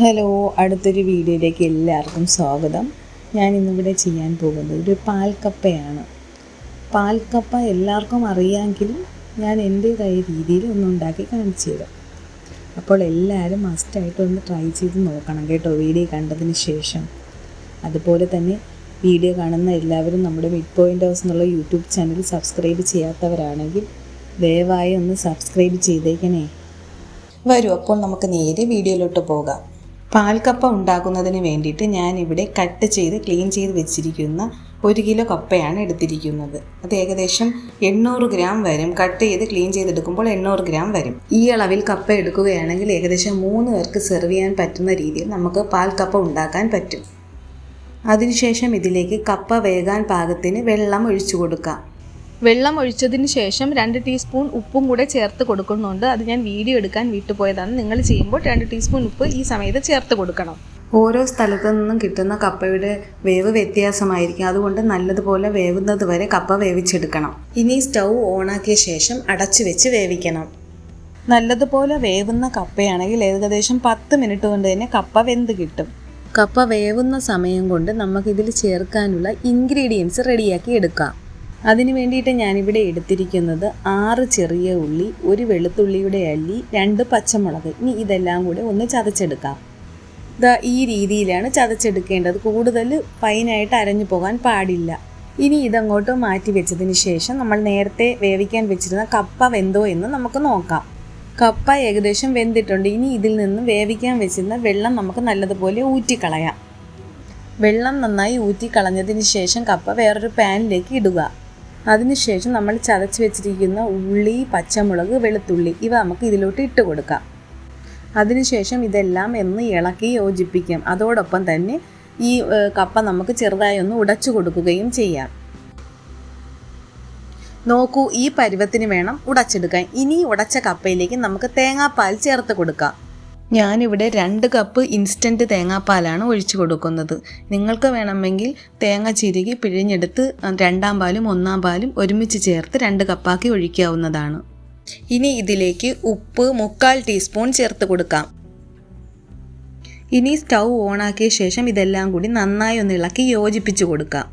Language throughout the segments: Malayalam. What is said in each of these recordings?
ഹലോ, അടുത്തൊരു വീഡിയോയിലേക്ക് എല്ലാവർക്കും സ്വാഗതം. ഞാൻ ഇന്നിവിടെ ചെയ്യാൻ പോകുന്നത് ഒരു പാൽക്കപ്പയാണ്. പാൽക്കപ്പ എല്ലാവർക്കും അറിയാമെങ്കിലും ഞാൻ എൻ്റേതായ രീതിയിൽ ഒന്നുണ്ടാക്കി കാണിച്ചു തരാം. അപ്പോൾ എല്ലാവരും മസ്റ്റായിട്ട് ഒന്ന് ട്രൈ ചെയ്ത് നോക്കണം കേട്ടോ, വീഡിയോ കണ്ടതിന് ശേഷം. അതുപോലെ തന്നെ വീഡിയോ കാണുന്ന എല്ലാവരും നമ്മുടെ മിഡ് പോയിൻ്റ് ഹൗസ് എന്നുള്ള യൂട്യൂബ് ചാനൽ സബ്സ്ക്രൈബ് ചെയ്യാത്തവരാണെങ്കിൽ ദയവായി ഒന്ന് സബ്സ്ക്രൈബ് ചെയ്തേക്കണേ. വരൂ, അപ്പോൾ നമുക്ക് നേരെ വീഡിയോയിലോട്ട് പോകാം. പാൽക്കപ്പ ഉണ്ടാക്കുന്നതിന് വേണ്ടിയിട്ട് ഞാനിവിടെ കട്ട് ചെയ്ത് ക്ലീൻ ചെയ്ത് വെച്ചിരിക്കുന്ന 1 കിലോ കപ്പയാണ് എടുത്തിരിക്കുന്നത്. അത് ഏകദേശം 800 ഗ്രാം വരും. കട്ട് ചെയ്ത് ക്ലീൻ ചെയ്തെടുക്കുമ്പോൾ 800 ഗ്രാം വരും. ഈ അളവിൽ കപ്പ എടുക്കുകയാണെങ്കിൽ ഏകദേശം 3 പേർക്ക് സെർവ് ചെയ്യാൻ പറ്റുന്ന രീതിയിൽ നമുക്ക് പാൽക്കപ്പ ഉണ്ടാക്കാൻ പറ്റും. അതിനുശേഷം ഇതിലേക്ക് കപ്പ വേകാൻ പാകത്തിന് വെള്ളം ഒഴിച്ചു കൊടുക്കാം. വെള്ളം ഒഴിച്ചതിന് ശേഷം 2 ടീസ്പൂൺ ഉപ്പും കൂടെ ചേർത്ത് കൊടുക്കുന്നുണ്ട്. അത് ഞാൻ വീഡിയോ എടുക്കാൻ വിട്ടുപോയതാണ്. നിങ്ങൾ ചെയ്യുമ്പോൾ 2 ടീസ്പൂൺ ഉപ്പ് ഈ സമയത്ത് ചേർത്ത് കൊടുക്കണം. ഓരോ സ്ഥലത്തു നിന്നും കിട്ടുന്ന കപ്പയുടെ വേവ് വ്യത്യാസമായിരിക്കും. അതുകൊണ്ട് നല്ലതുപോലെ വേവുന്നത് വരെ കപ്പ വേവിച്ചെടുക്കണം. ഇനി സ്റ്റൗ ഓണാക്കിയ ശേഷം അടച്ചു വെച്ച് വേവിക്കണം. നല്ലതുപോലെ വേവുന്ന കപ്പയാണെങ്കിൽ ഏകദേശം 10 മിനിറ്റ് കൊണ്ട് തന്നെ കപ്പ വെന്ത് കിട്ടും. കപ്പ വേവുന്ന സമയം കൊണ്ട് നമുക്കിതിൽ ചേർക്കാനുള്ള ഇൻഗ്രീഡിയൻസ് റെഡിയാക്കി എടുക്കാം. അതിന് വേണ്ടിയിട്ട് ഞാനിവിടെ എടുത്തിരിക്കുന്നത് 6 ചെറിയ ഉള്ളി, 1 വെളുത്തുള്ളിയുടെ അല്ലി, 2 പച്ചമുളക്. ഇനി ഇതെല്ലാം കൂടെ ഒന്ന് ചതച്ചെടുക്കാം. ഈ രീതിയിലാണ് ചതച്ചെടുക്കേണ്ടത്. കൂടുതൽ ഫൈനായിട്ട് അരഞ്ഞു പോകാൻ പാടില്ല. ഇനി ഇതങ്ങോട്ട് മാറ്റി വെച്ചതിന് ശേഷം നമ്മൾ നേരത്തെ വേവിക്കാൻ വെച്ചിരുന്ന കപ്പ വെന്തോ എന്ന് നമുക്ക് നോക്കാം. കപ്പ ഏകദേശം വെന്തിട്ടുണ്ട്. ഇനി ഇതിൽ നിന്ന് വേവിക്കാൻ വെച്ചിരുന്ന വെള്ളം നമുക്ക് നല്ലതുപോലെ ഊറ്റിക്കളയാം. വെള്ളം നന്നായി ഊറ്റിക്കളഞ്ഞതിന് ശേഷം കപ്പ വേറൊരു പാനിലേക്ക് ഇടുക. അതിനുശേഷം നമ്മൾ ചതച്ച് വെച്ചിരിക്കുന്ന ഉള്ളി, പച്ചമുളക്, വെളുത്തുള്ളി ഇവ നമുക്ക് ഇതിലോട്ട് ഇട്ട് കൊടുക്കാം. അതിനുശേഷം ഇതെല്ലാം ഒന്ന് ഇളക്കി യോജിപ്പിക്കാം. അതോടൊപ്പം തന്നെ ഈ കപ്പ നമുക്ക് ചെറുതായി ഒന്ന് ഉടച്ചു കൊടുക്കുകയും ചെയ്യാം. നോക്കൂ, ഈ പരുവത്തിന് വേണം ഉടച്ചെടുക്കാൻ. ഇനി ഉടച്ച കപ്പയിലേക്ക് നമുക്ക് തേങ്ങാപ്പാൽ ചേർത്ത് കൊടുക്കാം. ഞാനിവിടെ 2 കപ്പ് ഇൻസ്റ്റൻറ്റ് തേങ്ങാപ്പാലാണ് ഒഴിച്ചു കൊടുക്കുന്നത്. നിങ്ങൾക്ക് വേണമെങ്കിൽ തേങ്ങ ചിരുകി പിഴിഞ്ഞെടുത്ത് 2ാം പാലും 1ാം പാലും ഒരുമിച്ച് ചേർത്ത് 2 കപ്പാക്കി ഒഴിക്കാവുന്നതാണ്. ഇനി ഇതിലേക്ക് ഉപ്പ് 1/4 ടീസ്പൂൺ ചേർത്ത് കൊടുക്കാം. ഇനി സ്റ്റൗ ഓണാക്കിയ ശേഷം ഇതെല്ലാം കൂടി നന്നായി ഒന്ന് ഇളക്കി യോജിപ്പിച്ച് കൊടുക്കാം.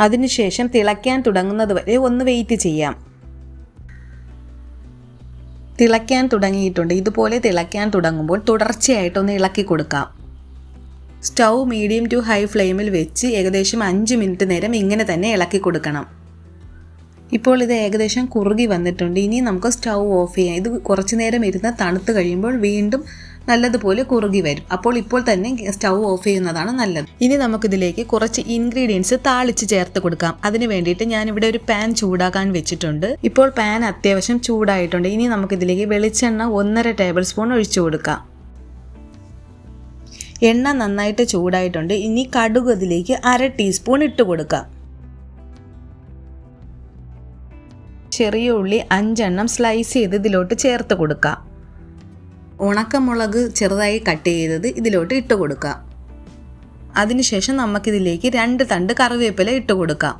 അതിനുശേഷം തിളയ്ക്കാൻ തുടങ്ങുന്നത് വരെ ഒന്ന് വെയിറ്റ് ചെയ്യാം. തിളയ്ക്കാൻ തുടങ്ങിയിട്ടുണ്ട്. ഇതുപോലെ തിളയ്ക്കാൻ തുടങ്ങുമ്പോൾ തുടർച്ചയായിട്ടൊന്ന് ഇളക്കി കൊടുക്കാം. സ്റ്റൗ മീഡിയം ടു ഹൈ ഫ്ലെയിമിൽ വെച്ച് ഏകദേശം 5 മിനിറ്റ് നേരം ഇങ്ങനെ തന്നെ ഇളക്കി കൊടുക്കണം. ഇപ്പോൾ ഇത് ഏകദേശം കുറുകി വന്നിട്ടുണ്ട്. ഇനി നമുക്ക് സ്റ്റൗ ഓഫ് ചെയ്യാം. ഇത് കുറച്ച് നേരം ഇരുന്ന് തണുത്ത് കഴിയുമ്പോൾ വീണ്ടും നല്ലതുപോലെ കുറുകി വരും. ഇപ്പോൾ തന്നെ സ്റ്റൗ ഓഫ് ചെയ്യുന്നതാണ് നല്ലത്. ഇനി നമുക്കിതിലേക്ക് കുറച്ച് ഇൻഗ്രീഡിയൻസ് താളിച്ച് ചേർത്ത് കൊടുക്കാം. അതിന് വേണ്ടിയിട്ട് ഞാനിവിടെ ഒരു പാൻ ചൂടാക്കാൻ വെച്ചിട്ടുണ്ട്. ഇപ്പോൾ പാൻ അത്യാവശ്യം ചൂടായിട്ടുണ്ട്. ഇനി നമുക്കിതിലേക്ക് വെളിച്ചെണ്ണ 1.5 ടേബിൾ സ്പൂൺ ഒഴിച്ചു കൊടുക്കാം. എണ്ണ നന്നായിട്ട് ചൂടായിട്ടുണ്ട്. ഇനി കടുക് ഇതിലേക്ക് 1/2 ടീസ്പൂൺ ഇട്ട് കൊടുക്കാം. ചെറിയ ഉള്ളി 5 എണ്ണം സ്ലൈസ് ചെയ്ത് ഇതിലോട്ട് ചേർത്ത് കൊടുക്കാം. ഉണക്കമുളക് ചെറുതായി കട്ട് ചെയ്തത് ഇതിലോട്ട് ഇട്ട് കൊടുക്കാം. അതിനുശേഷം നമുക്കിതിലേക്ക് 2 തണ്ട് കറിവേപ്പില ഇട്ട് കൊടുക്കാം.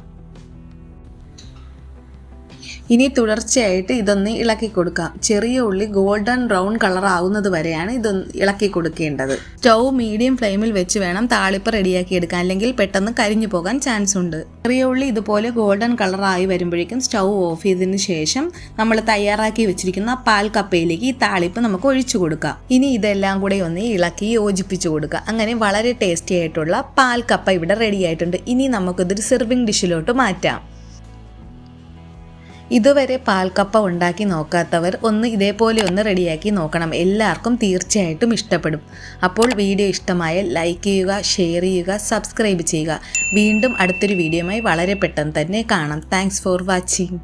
ഇനി തുടർച്ചയായിട്ട് ഇതൊന്ന് ഇളക്കി കൊടുക്കാം. ചെറിയ ഉള്ളി ഗോൾഡൻ ബ്രൗൺ കളർ ആവുന്നത് വരെയാണ് ഇതൊന്ന് ഇളക്കി കൊടുക്കേണ്ടത്. സ്റ്റൗ മീഡിയം ഫ്ലെയിമിൽ വെച്ച് വേണം താളിപ്പ് റെഡിയാക്കി എടുക്കാൻ, അല്ലെങ്കിൽ പെട്ടെന്ന് കരിഞ്ഞു പോകാൻ ചാൻസ് ഉണ്ട്. ചെറിയ ഉള്ളി ഇതുപോലെ ഗോൾഡൻ കളർ ആയി വരുമ്പോഴേക്കും സ്റ്റൗ ഓഫ് ചെയ്തതിന് ശേഷം നമ്മൾ തയ്യാറാക്കി വെച്ചിരിക്കുന്ന പാൽക്കപ്പയിലേക്ക് ഈ താളിപ്പ് നമുക്ക് ഒഴിച്ചു കൊടുക്കാം. ഇനി ഇതെല്ലാം കൂടെ ഒന്ന് ഇളക്കി യോജിപ്പിച്ചു കൊടുക്കുക. അങ്ങനെ വളരെ ടേസ്റ്റി ആയിട്ടുള്ള പാൽക്കപ്പ ഇവിടെ റെഡി ആയിട്ടുണ്ട്. ഇനി നമുക്കിതൊരു സെർവിങ് ഡിഷിലോട്ട് മാറ്റാം. ഇതുവരെ പാൽക്കപ്പ ഉണ്ടാക്കി നോക്കാത്തവർ ഇതേപോലെ ഒന്ന് റെഡിയാക്കി നോക്കണം. എല്ലാവർക്കും തീർച്ചയായിട്ടും ഇഷ്ടപ്പെടും. അപ്പോൾ വീഡിയോ ഇഷ്ടമായാൽ ലൈക്ക് ചെയ്യുക, ഷെയർ ചെയ്യുക, സബ്സ്ക്രൈബ് ചെയ്യുക. വീണ്ടും അടുത്തൊരു വീഡിയോയുമായി വളരെ പെട്ടെന്ന് തന്നെ കാണാം. Thanks for watching.